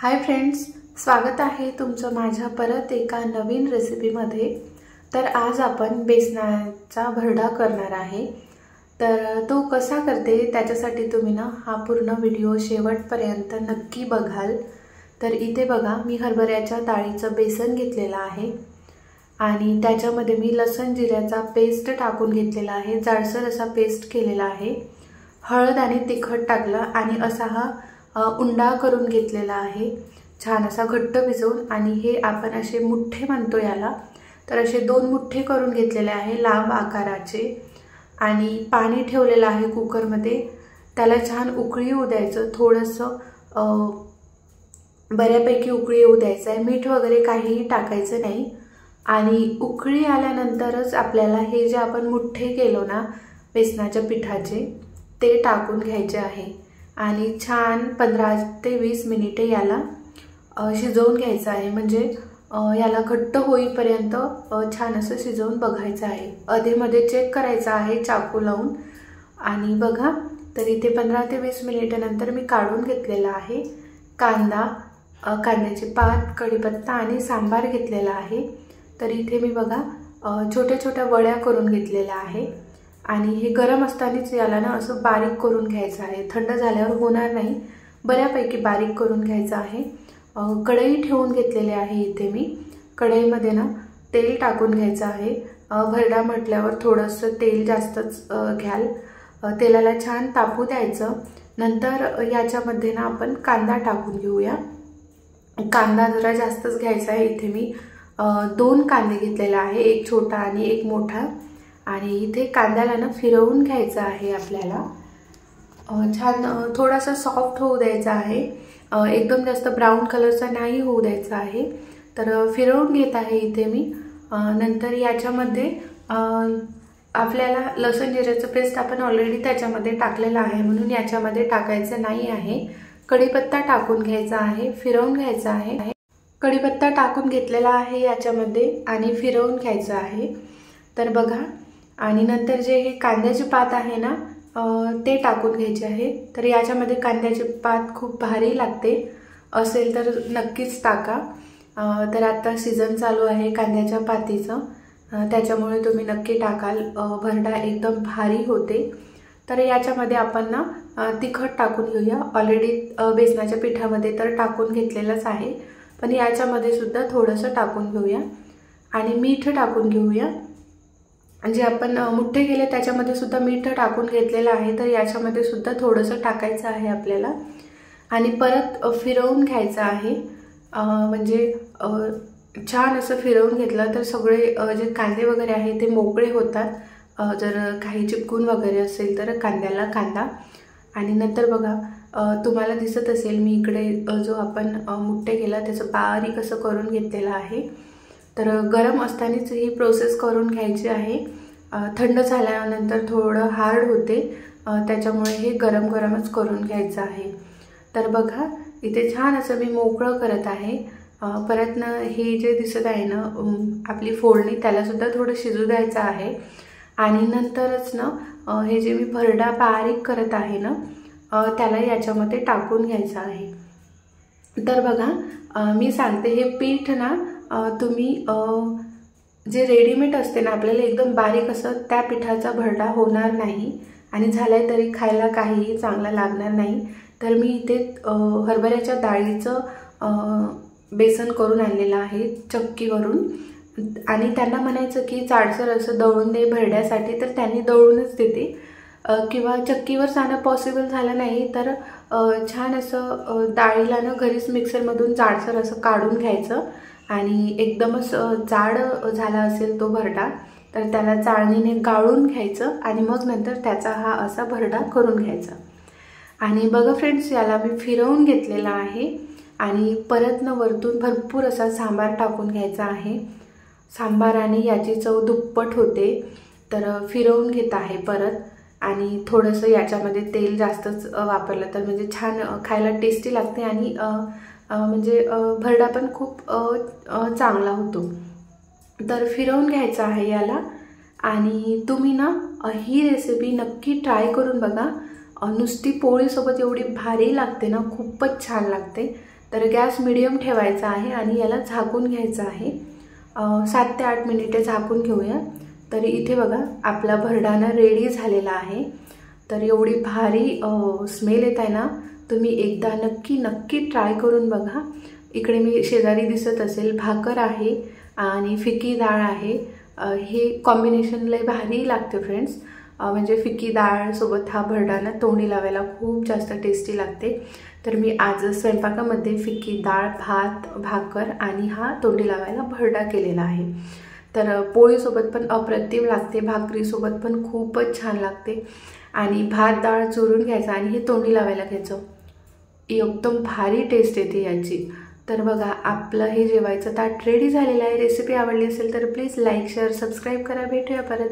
Hi friends, स्वागत आहे तुमचं माझ्या परत एका नवीन रेसिपीमध्ये। तर आज आपण बेसनाचा भरडा करणार आहे। तर तो कसा करते त्याच्यासाठी तुम्ही ना हा पूर्ण व्हिडिओ शेवटपर्यंत नक्की बघाल। तर इथे बघा, मी हरभऱ्याच्या डाळीचं बेसन घेतलेलं आहे आणि त्याच्यामध्ये मी लसूण जिऱ्याचा पेस्ट टाकून घेतलेला आहे। जाडसर असा पेस्ट केलेला आहे। हळद आणि तिखट टाकलं आणि असा हा उंडा करून घेतलेला आहे, छान असा घट्ट भिजवून। आणि हे आपण असे मुठ्ठे म्हणतो याला, तर असे 2 मुठ्ठे करून घेतलेले आहे लांब आकाराचे। आणि पाणी ठेवलेलं आहे कुकरमध्ये, त्याला छान उकळी येऊ द्यायचं, थोडंसं बऱ्यापैकी उकळी येऊ द्यायचं आहे। मीठ वगैरे काहीही टाकायचं नाही। आणि उकळी आल्यानंतरच आपल्याला हे जे आपण मुठ्ठे केलो ना बेसनाच्या पिठाचे ते टाकून घ्यायचे आहे आणि छान 15 ते 20 मिनिटे याला शिजवून घ्यायचं आहे। म्हणजे याला घट्ट होईपर्यंत छान असं शिजवून बघायचं आहे। अधेमध्ये चेक करायचं आहे चाकू लावून। आणि बघा, तर इथे 15 ते 20 मिनिटानंतर मी काढून घेतलेला आहे। कांदा, कांद्याची पात, कढीपत्ता आणि सांबार घेतलेला आहे। तर इथे मी बघा छोट्या छोट्या वड्या करून घेतलेल्या आहे। आणि हे गरम असतानाच याला ना असं बारीक करून घ्यायचं आहे, थंड झाल्यावर होणार नाही, बऱ्यापैकी बारीक करून घ्यायचं आहे। कढई ठेवून घेतलेली आहे। इथे मी कढईमध्ये ना तेल टाकून घ्यायचं आहे। भरडा म्हटल्यावर थोडंसं तेल जास्तच घ्याल। तेलाला छान तापू द्यायचं। नंतर याच्यामध्ये ना आपण कांदा टाकून घेऊया। कांदा जरा जास्तच घ्यायचा आहे। इथे मी 2 कांदे घेतलेले आहे, एक छोटा आणि एक मोठा। आणि इथे कांद्याला ना फिरवून घ्यायचं आहे आपल्याला, छान थोडासा सॉफ्ट होऊ द्यायचा आहे, एकदम जास्त ब्राऊन कलरचा नाही होऊ द्यायचा आहे। तर फिरवून घेत आहे इथे मी। नंतर याच्यामध्ये आपल्याला लसूण जिऱ्याचं पेस्ट आपण ऑलरेडी त्याच्यामध्ये टाकलेलं आहे, म्हणून याच्यामध्ये टाकायचं नाही आहे। कढीपत्ता टाकून घ्यायचा आहे, फिरवून घ्यायचा आहे। कढीपत्ता टाकून घेतलेला आहे याच्यामध्ये आणि फिरवून घ्यायचं आहे। तर बघा, आणि नंतर जे हे कांद्याची पात आहे ना ते टाकून घ्यायचे आहे। तर याच्यामध्ये कांद्याची पात खूप भारी लागते, असेल तर नक्कीच टाका। तर आता सीझन चालू आहे कांद्याच्या पातीचं, त्याच्यामुळे तुम्ही नक्की टाकाल, भरडा एकदम भारी होते। तर याच्यामध्ये आपण ना तिखट टाकून घेऊया। ऑलरेडी बेसनाच्या पिठामध्ये तर टाकून घेतलेलंच आहे, पण याच्यामध्ये सुद्धा थोडंसं टाकून घेऊया। आणि मीठ टाकून घेऊया। जे आपण मुठ्ठे केले त्याच्यामध्ये सुद्धा मीठ टाकून घेतलेलं आहे, तर याच्यामध्ये सुद्धा थोडंसं टाकायचं आहे आपल्याला। आणि परत फिरवून घ्यायचं आहे, म्हणजे छान असं फिरवून घेतलं तर सगळे जे कांदे वगैरे आहे ते मोकळे होतात, जर काही चिपकून वगैरे असेल तर कांद्याला कांदा। आणि नंतर बघा, तुम्हाला दिसत असेल मी इकडे जो आपण मुठ्ठे केला त्याचं बारीक असं करून घेतलेलं आहे। तर गरम असतानाच ही प्रोसेस करून घ्यायची आहे, थंड झाल्यानंतर थोडं हार्ड होते, त्याच्यामुळे हे गरम गरमच करून घ्यायचं आहे। तर बघा, इथे छान असं मी मोकळं करत आहे। परत ना हे जे दिसत आहे ना आपली फोडणी, त्याला सुद्धा थोडं शिजू द्यायचं आहे। आणि नंतरच ना हे जे मी भरडा बारीक करत आहे ना त्याला याच्यामध्ये टाकून घ्यायचं आहे। तर बघा, मी सांगते, हे पीठ ना तुम्ही जे रेडीमेड असते ना आपल्याला एकदम बारीक असं, त्या पिठाचा भरडा होणार नाही आणि झालाय तरी खायला काहीही चांगला लागणार नाही। तर मी इथे हरभऱ्याच्या डाळीचं बेसन करून आणलेलं आहे चक्कीवरून। आणि त्यांना म्हणायचं की जाडसर असं दळून दे भरड्यासाठी, तर त्यांनी दळूनच देते। किंवा चक्कीवर जाणं पॉसिबल झालं नाही तर छान असं डाळीला ना घरीच मिक्सरमधून जाडसर असं काढून घ्यायचं। आणि एकदमच जाड झाला असेल तो भरडा तर त्याला चाळणीने गाळून घ्यायचं आणि मग नंतर त्याचा हा असा भरडा करून घ्यायचा। आणि बघा फ्रेंड्स, याला मी फिरवून घेतलेला आहे आणि परत न वरतून भरपूर असा सांबार टाकून घ्यायचा आहे। सांबाराने याची चव दुप्पट होते। तर फिरवून घेत आहे परत, आणि थोडंसं याच्यामध्ये तेल जास्तच वापरलं तर म्हणजे छान खायला टेस्टी लागते आणि म्हणजे भरडा पण खूप चांगला होतो। तर फिरवून घ्यायचं आहे याला। आणि तुम्ही ना ही रेसिपी नक्की ट्राय करून बघा, नुसती पोळीसोबत एवढी भारी लागते ना, खूपच छान लागते। तर गॅस मीडियम ठेवायचा आहे आणि याला झाकून घ्यायचं आहे. 7 ते 8 मिनिटे झाकून घेऊया. तर इथे बघा आपला भरडाना रेडी झालेला आहे. तर एवढी भारी स्मेल येत आहे ना, तुम्ही एकदा नक्की ट्राय करून बघा. इकडे मी शेजारी दिसत असेल भाकर आहे आणि फिकी डाळ आहे. हे कॉम्बिनेशन लय भारी लागते फ्रेंड्स. म्हणजे फिकी डाळ सोबत हा भरडाना तोंडी लावायला खूप जास्त टेस्टी लागते. तर मी आज स्वयंपाकामध्ये फिकी डाळ, भात, भाकर आणि हा तोंडी लावायला भरडा केलेला आहे. तर पोळीसोबत पण अप्रतिम लागते, भाकरीसोबत पण खूपच छान लागते. आणि भात डाळ चुरून घ्यायचा आणि हे तोंडी लावायला घ्यायचं. एकदम भारी टेस्ट येते याची. तर बघा आपलं हे जेवायचं ताट रेडी झालेलं आहे. रेसिपी आवडली असेल तर प्लीज लाईक, शेअर, सबस्क्राईब करा. भेटूया परत.